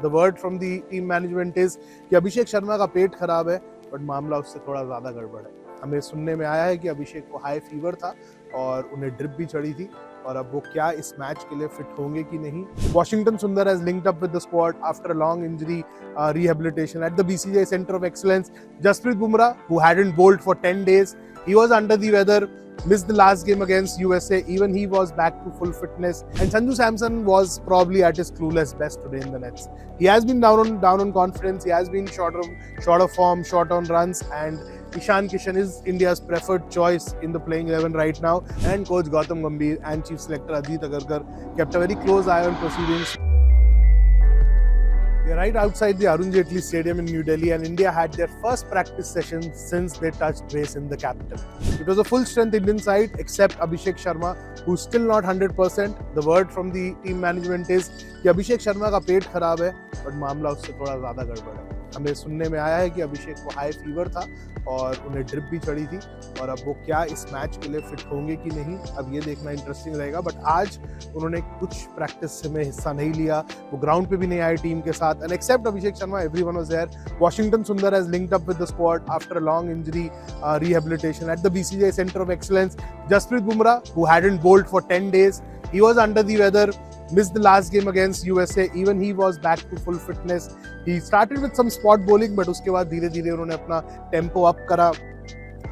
The word from the team management is कि अभिषेक शर्मा का पेट खराब है, बट मामला उससे थोड़ा ज़्यादा गड़बड़ है। हमें सुनने में आया है कि अभिषेक को हाई फीवर था और उन्हें ड्रिप भी चढ़ी थी, और अब वो क्या इस मैच के लिए फिट होंगे कि नहीं। Washington Sundar has linked up with the squad after a long injury rehabilitation at the BCCI Center of Excellence. Jasprit Bumrah, who hadn't bowled for 10 days, he was under the weather, missed the last game against USA. Even he was back to full fitness. And Sanju Samson was probably at his clueless best today in the nets. He has been down on confidence. He has been short of form, short on runs, and Ishan Kishan is India's preferred choice in the playing 11 right now. And coach Gautam Gambhir and chief selector Ajit Agarkar kept a very close eye on proceedings. We are right outside the Arun Jaitley Stadium in New Delhi, and India had their first practice session since they touched base in the capital. It was a full-strength Indian side except Abhishek Sharma, who's still not 100%. The word from the team management is कि अभिषेक शर्मा का पेट खराब है, but मामला उससे थोड़ा ज़्यादा गड़बड़ है। हमें सुनने में आया है कि अभिषेक को हाई फीवर था और उन्हें ड्रिप भी चढ़ी थी, और अब वो क्या इस मैच के लिए फिट होंगे कि नहीं, अब ये देखना इंटरेस्टिंग रहेगा। बट आज उन्होंने कुछ प्रैक्टिस में हिस्सा नहीं लिया, वो ग्राउंड पे भी नहीं आए टीम के साथ। And except Abhishek Sharma, everyone was there. Washington Sundar has linked up with the squad after a long injury rehabilitation at the BCCI Center of Excellence. Jasprit Bumrah, who hadn't bowled for 10 days, he was under the weather, missed the last game against USA. Even he was back to full fitness. He started with some spot bowling, but उसके बाद धीरे धीरे उन्होंने अपना tempo up करा,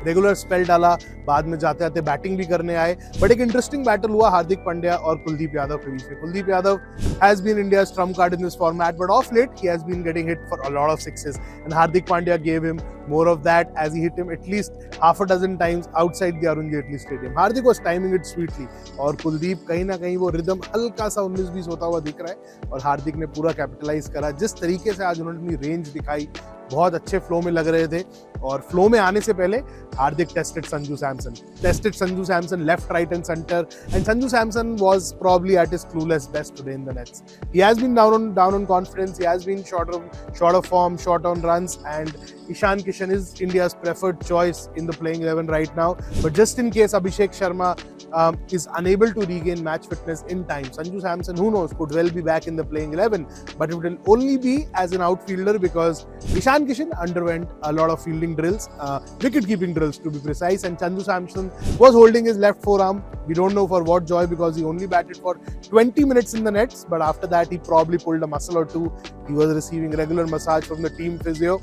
regular spell डाला, बाद में जाते जाते बैटिंग भी करने आए। बट एक इंटरेस्टिंग बैटल हुआ हार्दिक पांड्या और कुलदीप यादव के बीच में। Kuldeep Yadav has been India's trump card in this format, but of late he has been getting hit for a lot of sixes, and Hardik Pandya gave him more of that as he hit him at least half a dozen times outside the Arun Jaitley Stadium. Hardik was timing it sweetly, और कुलदीप कहीं ना कहीं वो rhythm हल्का सा 19-20 होता हुआ दिख रहा है, और हार्दिक ने पूरा कैपिटलाइज करा। जिस तरीके से आज उन्होंने अपनी रेंज दिखाई, बहुत अच्छे फ्लो में लग रहे थे, और फ्लो में आने से पहले Hardik tested Sanju Samson left, right and centre, and Sanju Samson was probably at his clueless best today in the nets. He has been down on confidence. He has been short of form, short on runs, and Ishan Kishan is India's preferred choice in the playing 11 right now. But just in case Abhishek Sharma is unable to regain match fitness in time, Sanju Samson, who knows, could well be back in the playing 11, but it will only be as an outfielder because Ishan Kishan underwent a lot of fielding drills, wicket-keeping drills to be precise, and Sanju Samson was holding his left forearm. We don't know for what joy, because he only batted for 20 minutes in the nets, but after that he probably pulled a muscle or two. He was receiving regular massage from the team physio.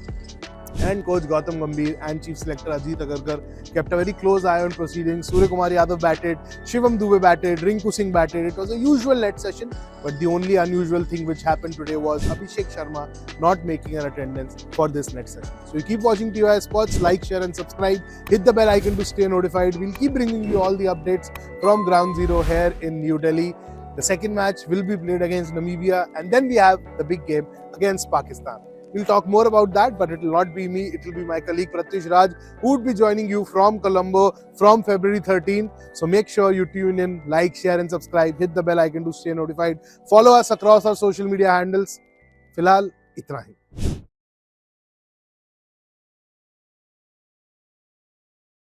And coach Gautam Gambhir and chief selector Ajit Agarkar kept a very close eye on proceedings. Surya Kumar Yadav batted, Shivam Dube batted, Rinku Singh batted. It was a usual net session, but the only unusual thing which happened today was Abhishek Sharma not making an attendance for this net session. So you keep watching TOI Sports, like, share and subscribe. Hit the bell icon to stay notified. We'll keep bringing you all the updates from Ground Zero here in New Delhi. The second match will be played against Namibia, and then we have the big game against Pakistan. We'll talk more about that, but it will not be me. It will be my colleague Pratyush Raj, who would be joining you from Colombo from February 13th. So make sure you tune in, like, share and subscribe. Hit the bell icon to stay notified. Follow us across our social media handles. फिलहाल इतना ही।